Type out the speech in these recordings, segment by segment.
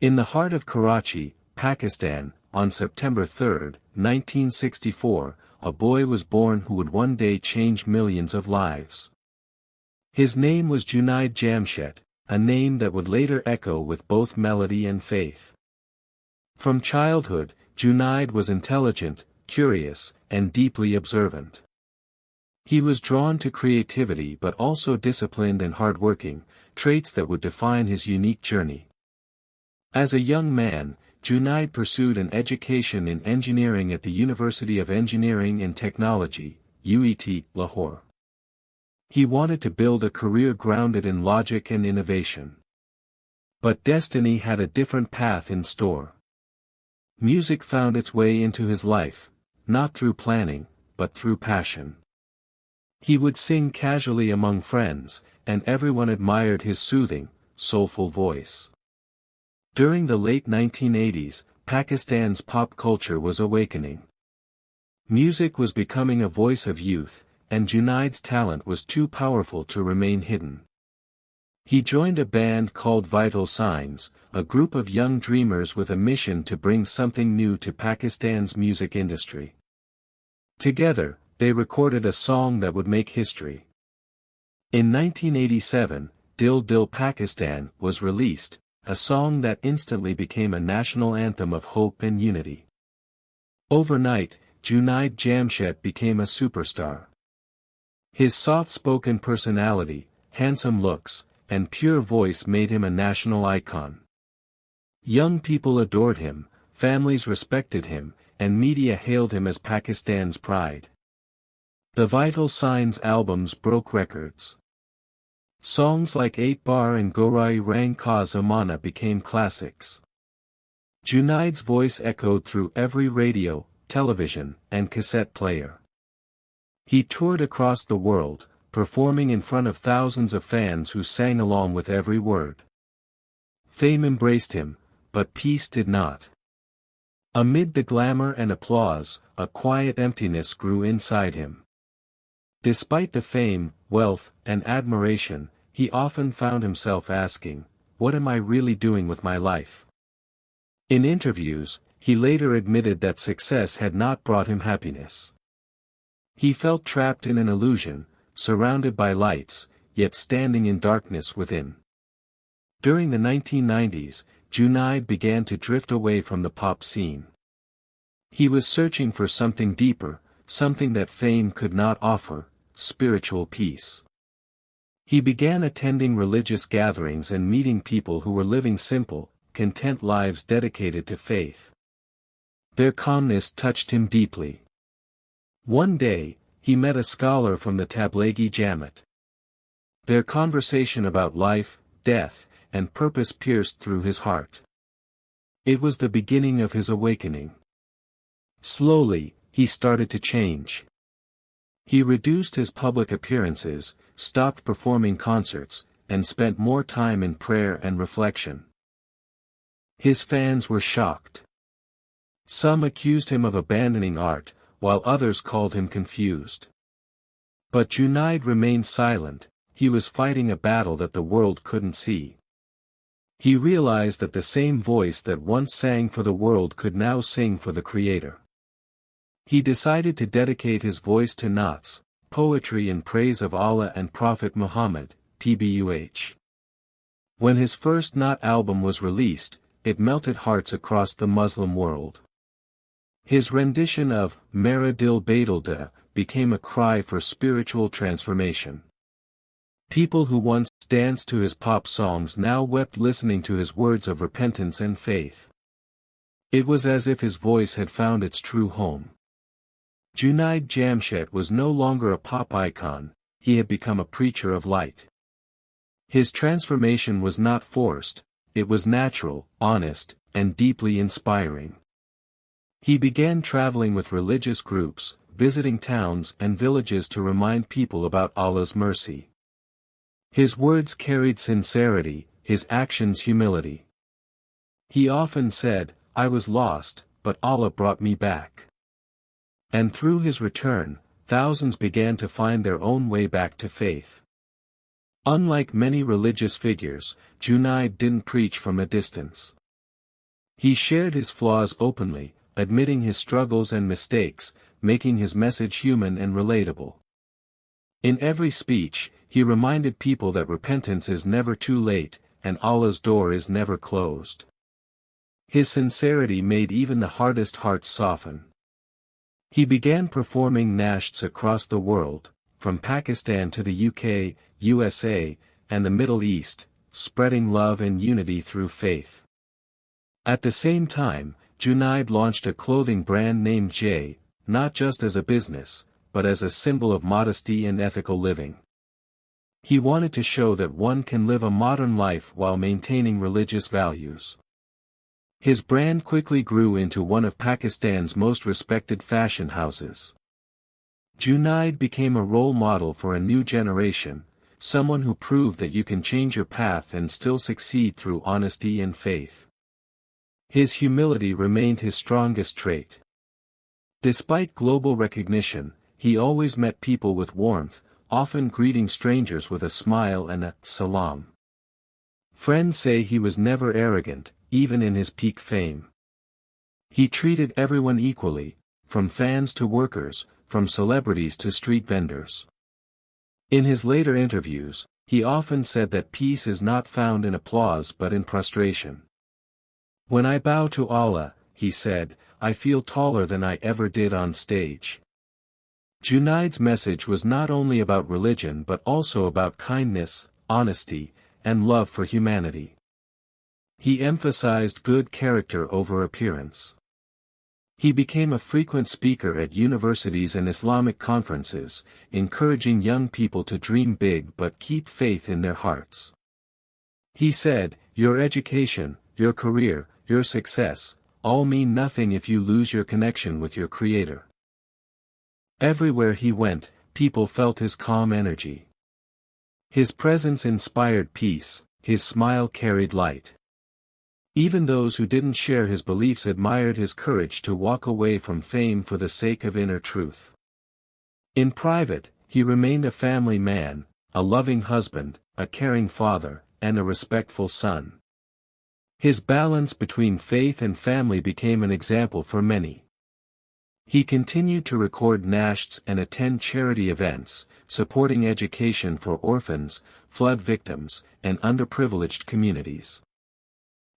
In the heart of Karachi, Pakistan, on September 3, 1964, a boy was born who would one day change millions of lives. His name was Junaid Jamshed, a name that would later echo with both melody and faith. From childhood, Junaid was intelligent, curious, and deeply observant. He was drawn to creativity but also disciplined and hardworking, traits that would define his unique journey. As a young man, Junaid pursued an education in engineering at the University of Engineering and Technology, UET, Lahore. He wanted to build a career grounded in logic and innovation. But destiny had a different path in store. Music found its way into his life, not through planning, but through passion. He would sing casually among friends, and everyone admired his soothing, soulful voice. During the late 1980s, Pakistan's pop culture was awakening. Music was becoming a voice of youth, and Junaid's talent was too powerful to remain hidden. He joined a band called Vital Signs, a group of young dreamers with a mission to bring something new to Pakistan's music industry. Together, they recorded a song that would make history. In 1987, Dil Dil Pakistan was released, a song that instantly became a national anthem of hope and unity. Overnight, Junaid Jamshed became a superstar. His soft-spoken personality, handsome looks, and pure voice made him a national icon. Young people adored him, families respected him, and media hailed him as Pakistan's pride. The Vital Signs albums broke records. Songs like 8 Bar and Gorai Rang Ka Zamana became classics. Junaid's voice echoed through every radio, television, and cassette player. He toured across the world, performing in front of thousands of fans who sang along with every word. Fame embraced him, but peace did not. Amid the glamour and applause, a quiet emptiness grew inside him. Despite the fame, wealth, and admiration, he often found himself asking, "What am I really doing with my life?" In interviews, he later admitted that success had not brought him happiness. He felt trapped in an illusion, surrounded by lights, yet standing in darkness within. During the 1990s, Junaid began to drift away from the pop scene. He was searching for something deeper, something that fame could not offer, spiritual peace. He began attending religious gatherings and meeting people who were living simple, content lives dedicated to faith. Their calmness touched him deeply. One day, he met a scholar from the Tablighi Jamaat. Their conversation about life, death, and purpose pierced through his heart. It was the beginning of his awakening. Slowly, he started to change. He reduced his public appearances, stopped performing concerts, and spent more time in prayer and reflection. His fans were shocked. Some accused him of abandoning art, while others called him confused. But Junaid remained silent. He was fighting a battle that the world couldn't see. He realized that the same voice that once sang for the world could now sing for the Creator. He decided to dedicate his voice to naats, poetry in praise of Allah and Prophet Muhammad, PBUH. When his first naat album was released, it melted hearts across the Muslim world. His rendition of Mera Dil Badalda became a cry for spiritual transformation. People who once danced to his pop songs now wept listening to his words of repentance and faith. It was as if his voice had found its true home. Junaid Jamshed was no longer a pop icon, he had become a preacher of light. His transformation was not forced, it was natural, honest, and deeply inspiring. He began traveling with religious groups, visiting towns and villages to remind people about Allah's mercy. His words carried sincerity, his actions humility. He often said, "I was lost, but Allah brought me back." And through his return, thousands began to find their own way back to faith. Unlike many religious figures, Junaid didn't preach from a distance. He shared his flaws openly, admitting his struggles and mistakes, making his message human and relatable. In every speech, he reminded people that repentance is never too late, and Allah's door is never closed. His sincerity made even the hardest hearts soften. He began performing nashds across the world, from Pakistan to the UK, USA, and the Middle East, spreading love and unity through faith. At the same time, Junaid launched a clothing brand named J, not just as a business, but as a symbol of modesty and ethical living. He wanted to show that one can live a modern life while maintaining religious values. His brand quickly grew into one of Pakistan's most respected fashion houses. Junaid became a role model for a new generation, someone who proved that you can change your path and still succeed through honesty and faith. His humility remained his strongest trait. Despite global recognition, he always met people with warmth, often greeting strangers with a smile and a salam. Friends say he was never arrogant, even in his peak fame. He treated everyone equally, from fans to workers, from celebrities to street vendors. In his later interviews, he often said that peace is not found in applause but in prostration. "When I bow to Allah," he said, "I feel taller than I ever did on stage." Junaid's message was not only about religion but also about kindness, honesty, and love for humanity. He emphasized good character over appearance. He became a frequent speaker at universities and Islamic conferences, encouraging young people to dream big but keep faith in their hearts. He said, "Your education, your career, your success, all mean nothing if you lose your connection with your Creator." Everywhere he went, people felt his calm energy. His presence inspired peace, his smile carried light. Even those who didn't share his beliefs admired his courage to walk away from fame for the sake of inner truth. In private, he remained a family man, a loving husband, a caring father, and a respectful son. His balance between faith and family became an example for many. He continued to record nashds and attend charity events, supporting education for orphans, flood victims, and underprivileged communities.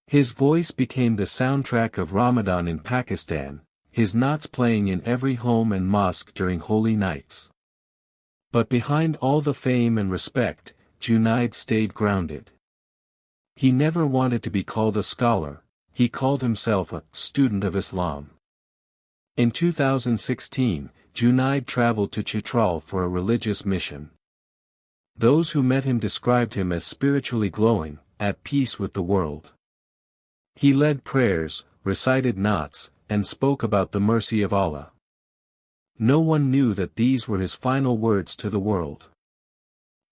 His voice became the soundtrack of Ramadan in Pakistan, his naats playing in every home and mosque during holy nights. But behind all the fame and respect, Junaid stayed grounded. He never wanted to be called a scholar, he called himself a student of Islam. In 2016, Junaid traveled to Chitral for a religious mission. Those who met him described him as spiritually glowing, at peace with the world. He led prayers, recited naats, and spoke about the mercy of Allah. No one knew that these were his final words to the world.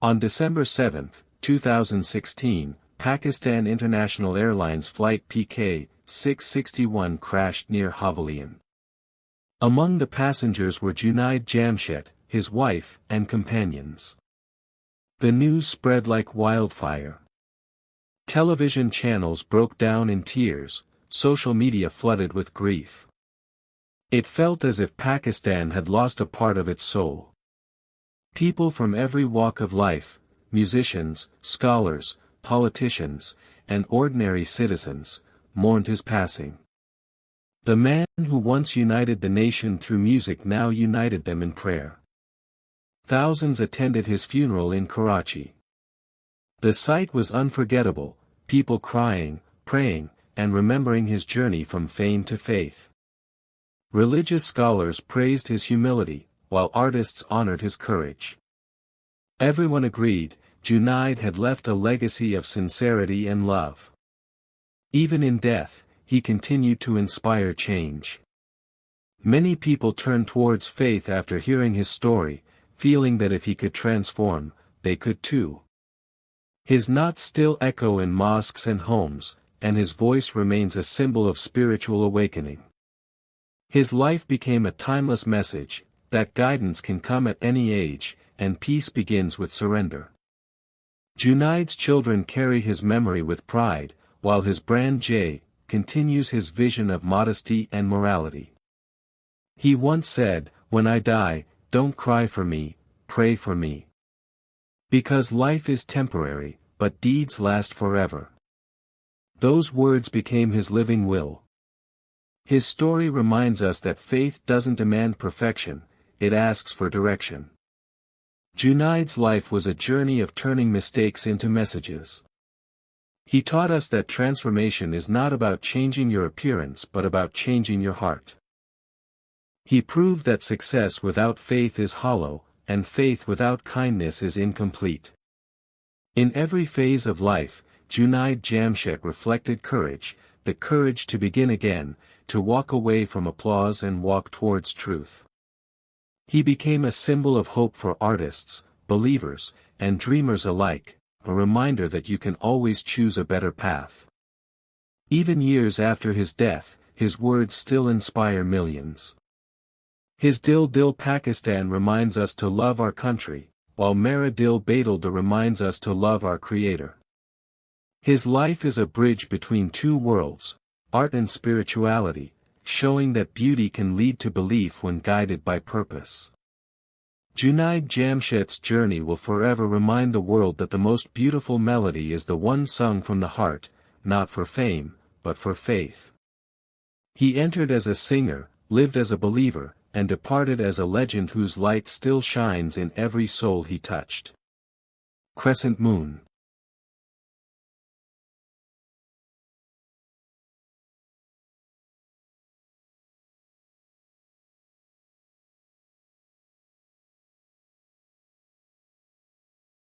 On December 7, 2016, Pakistan International Airlines flight PK-661 crashed near Havelian. Among the passengers were Junaid Jamshed, his wife, and companions. The news spread like wildfire. Television channels broke down in tears, social media flooded with grief. It felt as if Pakistan had lost a part of its soul. People from every walk of life, musicians, scholars, politicians, and ordinary citizens, mourned his passing. The man who once united the nation through music now united them in prayer. Thousands attended his funeral in Karachi. The sight was unforgettable, people crying, praying, and remembering his journey from fame to faith. Religious scholars praised his humility, while artists honored his courage. Everyone agreed, Junaid had left a legacy of sincerity and love. Even in death, he continued to inspire change. Many people turned towards faith after hearing his story, feeling that if he could transform, they could too. His naats still echo in mosques and homes, and his voice remains a symbol of spiritual awakening. His life became a timeless message, that guidance can come at any age, and peace begins with surrender. Junaid's children carry his memory with pride, while his brand J continues his vision of modesty and morality. He once said, "When I die, don't cry for me, pray for me. Because life is temporary, but deeds last forever." Those words became his living will. His story reminds us that faith doesn't demand perfection, it asks for direction. Junaid's life was a journey of turning mistakes into messages. He taught us that transformation is not about changing your appearance but about changing your heart. He proved that success without faith is hollow, and faith without kindness is incomplete. In every phase of life, Junaid Jamshed reflected courage, the courage to begin again, to walk away from applause and walk towards truth. He became a symbol of hope for artists, believers, and dreamers alike, a reminder that you can always choose a better path. Even years after his death, his words still inspire millions. His Dil Dil Pakistan reminds us to love our country, while Mera Dil Badalda reminds us to love our Creator. His life is a bridge between two worlds, art and spirituality, showing that beauty can lead to belief when guided by purpose. Junaid Jamshed's journey will forever remind the world that the most beautiful melody is the one sung from the heart, not for fame, but for faith. He entered as a singer, lived as a believer, and departed as a legend whose light still shines in every soul he touched. Crescent Moon.